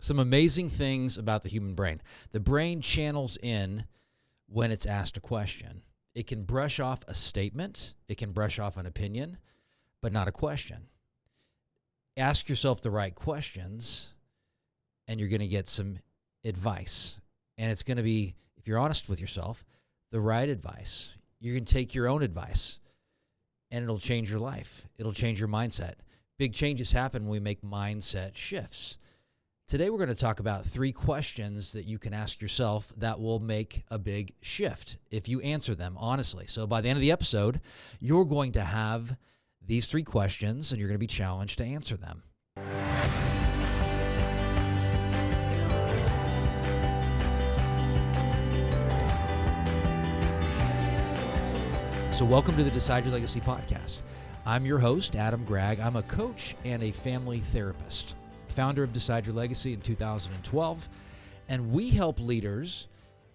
some amazing things about the human brain. The brain channels in when it's asked a question. It can brush off a statement. It can brush off an opinion, but not a question. Ask yourself the right questions, and you're going to get some advice. And it's going to be, if you're honest with yourself, the right advice. You can take your own advice, and it'll change your life. It'll change your mindset. Big changes happen when we make mindset shifts. Today, we're going to talk about 3 questions that you can ask yourself that will make a big shift if you answer them honestly. So by the end of the episode, you're going to have these 3 questions, and you're going to be challenged to answer them. So welcome to the Decide Your Legacy podcast. I'm your host, Adam Gragg. I'm a coach and a family therapist, founder of Decide Your Legacy in 2012, and we help leaders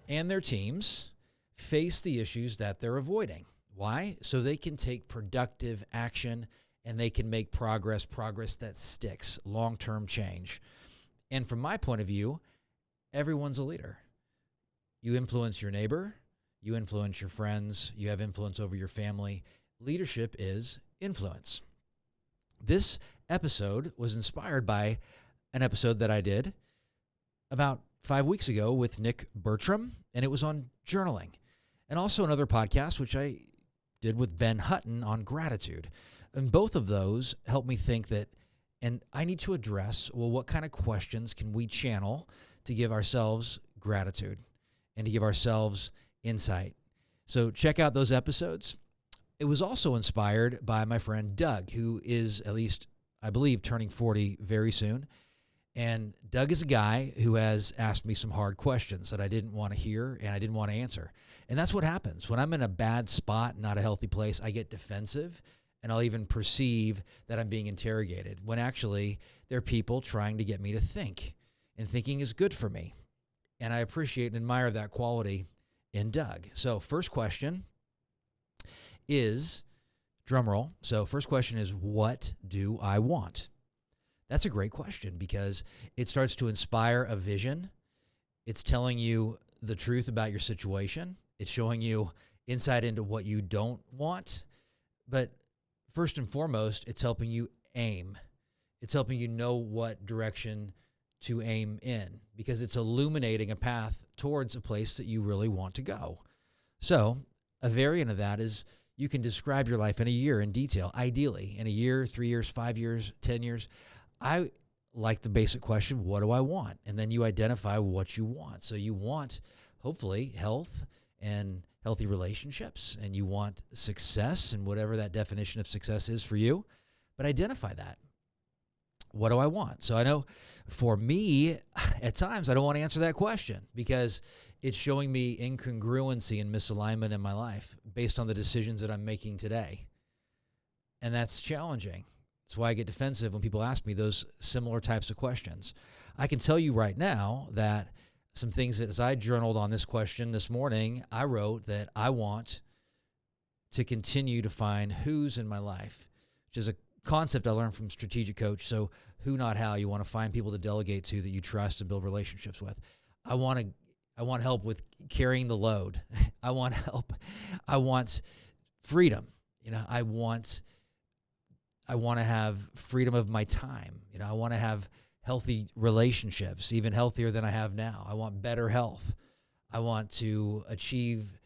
and their teams face the issues that they're avoiding. Why? So they can take productive action and they can make progress that sticks, long-term change. And from my point of view, everyone's a leader. You influence your neighbor, you influence your friends, you have influence over your family. Leadership is influence. This episode was inspired by an episode that I did about 5 weeks ago with Nick Bertram, and it was on journaling. And also another podcast, which I did with Ben Hutton on gratitude. And both of those helped me think that, and I need to address, well, what kind of questions can we channel to give ourselves gratitude and to give ourselves insight? So check out those episodes. It was also inspired by my friend Doug, who is, at least I believe, turning 40 very soon. And Doug is a guy who has asked me some hard questions that I didn't want to hear and I didn't want to answer. And that's what happens. When I'm in a bad spot, not a healthy place, I get defensive and I'll even perceive that I'm being interrogated when actually there are people trying to get me to think. And thinking is good for me. And I appreciate and admire that quality in Doug. So first question is, drumroll. So first question is, what do I want? That's a great question because it starts to inspire a vision. It's telling you the truth about your situation. It's showing you insight into what you don't want. But first and foremost, it's helping you aim. It's helping you know what direction to aim in because it's illuminating a path towards a place that you really want to go. So a variant of that is you can describe your life in a year in detail, ideally in a year, 3 years, 5 years, 10 years. I like the basic question, what do I want? And then you identify what you want. So you want, hopefully, health and healthy relationships, and you want success and whatever that definition of success is for you. But identify that. What do I want? So I know for me, at times, I don't want to answer that question because it's showing me incongruency and misalignment in my life based on the decisions that I'm making today. And that's challenging. That's why I get defensive when people ask me those similar types of questions. I can tell you right now that some things that as I journaled on this question this morning, I wrote that I want to continue to find who's in my life, which is a concept I learned from Strategic Coach. So who, not how. You want to find people to delegate to that you trust and build relationships with. I want help with carrying the load. I want help. I want freedom. I want to have freedom of my time. I want to have healthy relationships, even healthier than I have now. I want better health. I want to achieve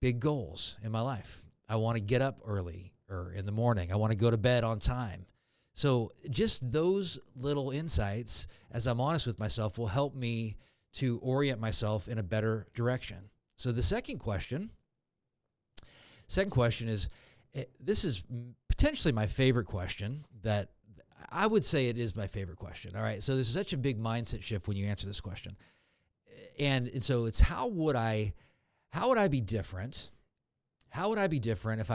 big goals in my life. I want to get up early or in the morning. I want to go to bed on time. So just those little insights, as I'm honest with myself, will help me to orient myself in a better direction. So the second question is, this is potentially my favorite question that I would say it is my favorite question. All right. So there's such a big mindset shift when you answer this question. And so it's how would I be different? How would I be different if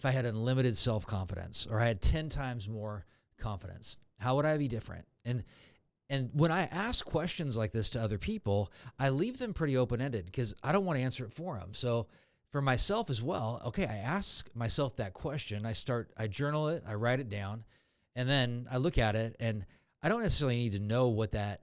I had unlimited self-confidence or I had 10 times more confidence? How would I be different? And when I ask questions like this to other people, I leave them pretty open-ended because I don't want to answer it for them. So for myself as well, okay, I ask myself that question. I journal it, I write it down, and then I look at it, and I don't necessarily need to know what that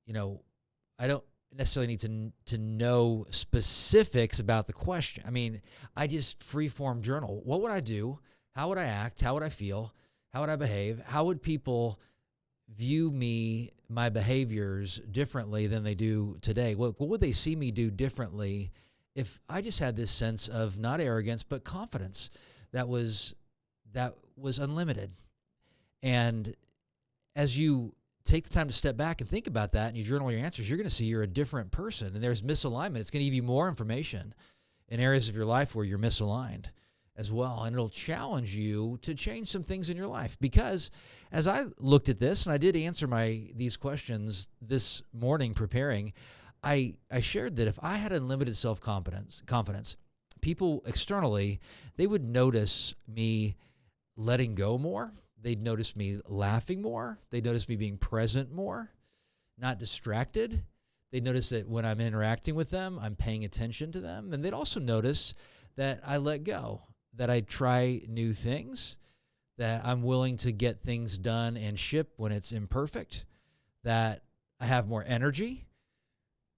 I don't necessarily need to know specifics about the question. I mean, I just free-form journal. What would I do? How would I act? How would I feel? How would I behave? How would people view me, my behaviors differently than they do today? What would they see me do differently if I just had this sense of not arrogance, but confidence that was unlimited? And as you take the time to step back and think about that and you journal your answers, you're going to see you're a different person, and there's misalignment. It's going to give you more information in areas of your life where you're misaligned as well. And it'll challenge you to change some things in your life, because as I looked at this, and I did answer these questions this morning preparing, I shared that if I had unlimited confidence, people externally, they would notice me letting go more. They'd notice me laughing more. They'd notice me being present more, not distracted. They'd notice that when I'm interacting with them, I'm paying attention to them. And they'd also notice that I let go, that I try new things, that I'm willing to get things done and ship when it's imperfect, that I have more energy,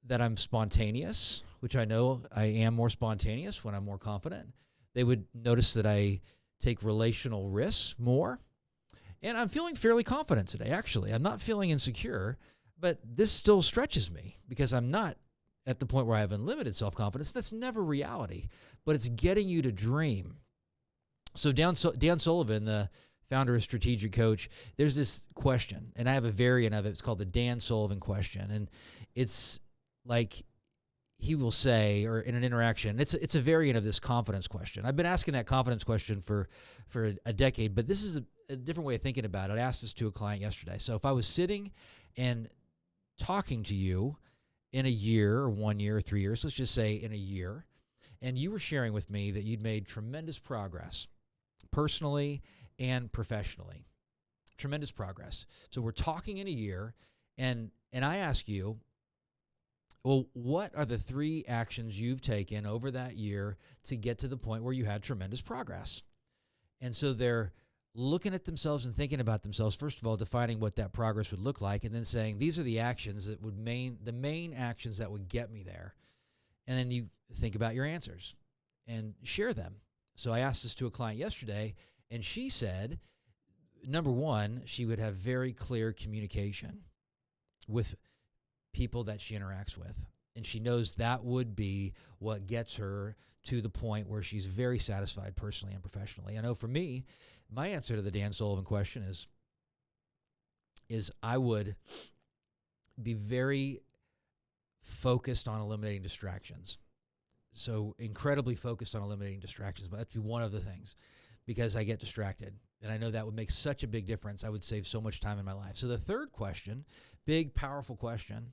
that I'm spontaneous, which I know I am more spontaneous when I'm more confident. They would notice that I take relational risks more. And I'm feeling fairly confident today, actually. I'm not feeling insecure, but this still stretches me because I'm not at the point where I have unlimited self-confidence. That's never reality, but it's getting you to dream. So Dan Sullivan, the founder of Strategic Coach, there's this question, and I have a variant of it. It's called the Dan Sullivan question, and it's like he will say, or in an interaction, it's a variant of this confidence question. I've been asking that confidence question for a decade, but this is a different way of thinking about it. I asked this to a client yesterday. So if I was sitting and talking to you in a year or 1 year or 3 years, let's just say in a year, and you were sharing with me that you'd made tremendous progress personally and professionally, tremendous progress. So we're talking in a year, and I ask you, well, what are the 3 actions you've taken over that year to get to the point where you had tremendous progress? And so they're looking at themselves and thinking about themselves, first of all, defining what that progress would look like, and then saying, these are the actions that would the main actions that would get me there. And then you think about your answers and share them. So I asked this to a client yesterday, and she said, number 1, she would have very clear communication with people that she interacts with. And she knows that would be what gets her to the point where she's very satisfied personally and professionally. I know for me, my answer to the Dan Sullivan question is I would be very focused on eliminating distractions. So incredibly focused on eliminating distractions, but that'd be one of the things, because I get distracted. And I know that would make such a big difference. I would save so much time in my life. So the third question, big, powerful question,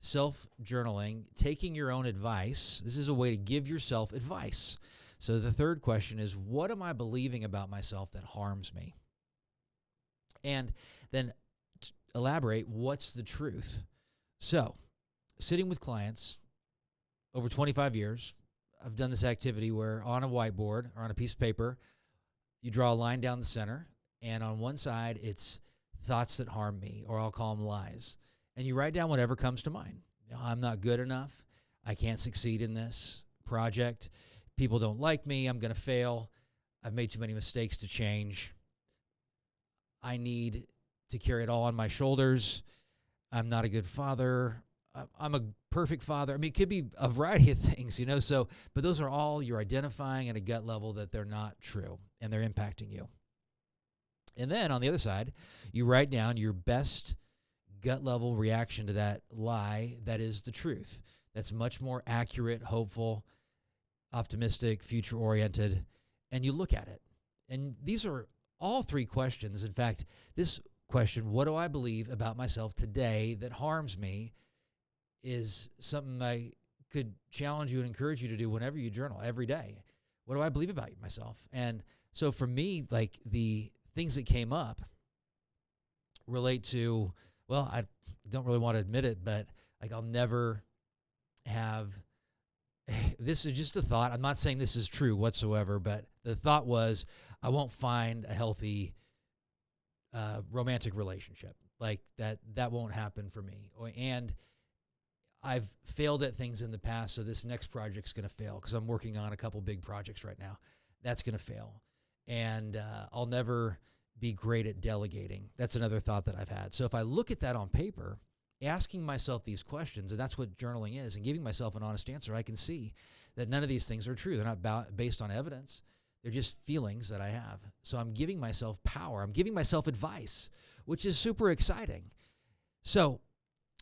self-journaling, taking your own advice. This is a way to give yourself advice. So the third question is, what am I believing about myself that harms me? And then elaborate, what's the truth? So sitting with clients over 25 years, I've done this activity where on a whiteboard or on a piece of paper, you draw a line down the center, and on one side, it's thoughts that harm me, or I'll call them lies. And you write down whatever comes to mind. I'm not good enough. I can't succeed in this project. People don't like me. I'm going to fail. I've made too many mistakes to change. I need to carry it all on my shoulders. I'm not a good father. I'm a perfect father. I mean, it could be a variety of things, so, but those are all you're identifying at a gut level that they're not true and they're impacting you. And then on the other side, you write down your best gut level reaction to that lie that is the truth. That's much more accurate, hopeful, optimistic, future-oriented, and you look at it. And these are all 3 questions. In fact, this question, what do I believe about myself today that harms me, is something I could challenge you and encourage you to do whenever you journal, every day. What do I believe about myself? And so for me, like, the things that came up relate to, well, I don't really want to admit it, but like, I'll never have, this is just a thought. I'm not saying this is true whatsoever, but the thought was, I won't find a healthy romantic relationship. Like that won't happen for me. And I've failed at things in the past, so this next project's going to fail because I'm working on a couple big projects right now. That's going to fail. And I'll never be great at delegating. That's another thought that I've had. So if I look at that on paper, asking myself these questions, and that's what journaling is, and giving myself an honest answer, I can see that none of these things are true. They're not based on evidence. They're just feelings that I have. So I'm giving myself power. I'm giving myself advice, which is super exciting. So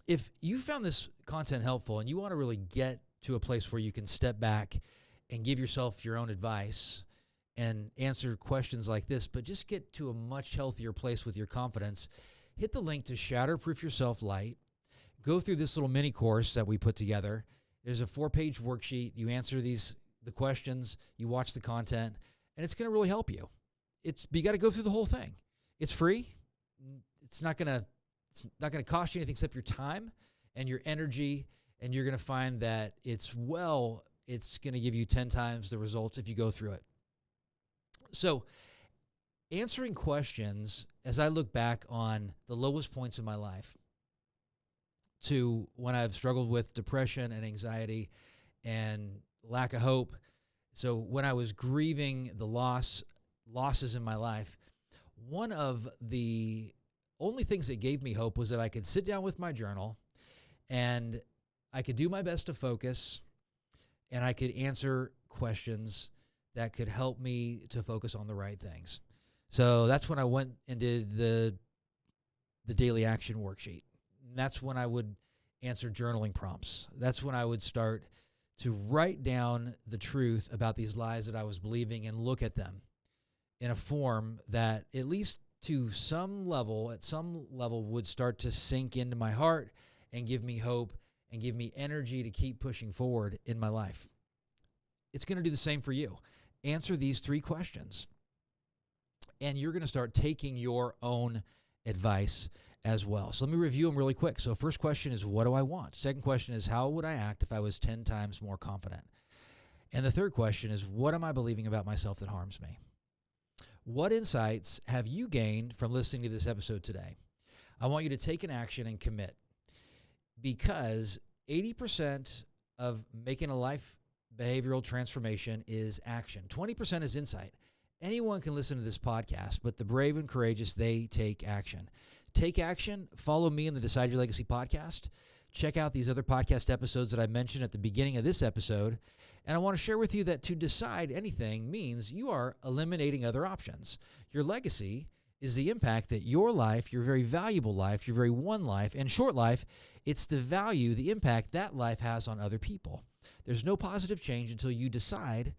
if you found this content helpful and you want to really get to a place where you can step back and give yourself your own advice and answer questions like this, but just get to a much healthier place with your confidence, hit the link to Shatterproof Yourself Light. Go through this little mini course that we put together. There's a 4-page worksheet. You answer the questions, you watch the content, and it's going to really help you. You got to go through the whole thing. It's free. It's not going to cost you anything except your time and your energy, and you're going to find that it's going to give you 10 times the results if you go through it. So answering questions, as I look back on the lowest points in my life to when I've struggled with depression and anxiety and lack of hope. So when I was grieving the losses in my life, one of the only things that gave me hope was that I could sit down with my journal and I could do my best to focus and I could answer questions that could help me to focus on the right things. So that's when I went and did the daily action worksheet. And that's when I would answer journaling prompts. That's when I would start to write down the truth about these lies that I was believing and look at them in a form that at least at some level would start to sink into my heart and give me hope and give me energy to keep pushing forward in my life. It's going to do the same for you. Answer these 3 questions, and you're going to start taking your own advice as well. So let me review them really quick. So first question is, what do I want? Second question is, how would I act if I was 10 times more confident? And the third question is, what am I believing about myself that harms me? What insights have you gained from listening to this episode today? I want you to take an action and commit, because 80% of making a life behavioral transformation is action. 20% is insight. Anyone can listen to this podcast, but the brave and courageous, they take action. Take action. Follow me in the Decide Your Legacy podcast. Check out these other podcast episodes that I mentioned at the beginning of this episode. And I want to share with you that to decide anything means you are eliminating other options. Your legacy is the impact that your life, your very valuable life, your very one life, and short life, it's the value, the impact that life has on other people. There's no positive change until you decide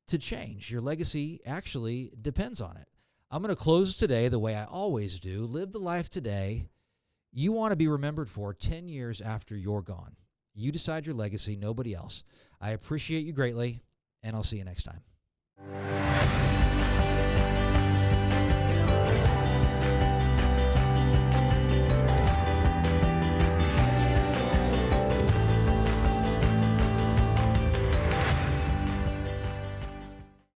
to change. Your legacy actually depends on it. I'm going to close today the way I always do. Live the life today you want to be remembered for 10 years after you're gone. You decide your legacy, nobody else. I appreciate you greatly, and I'll see you next time.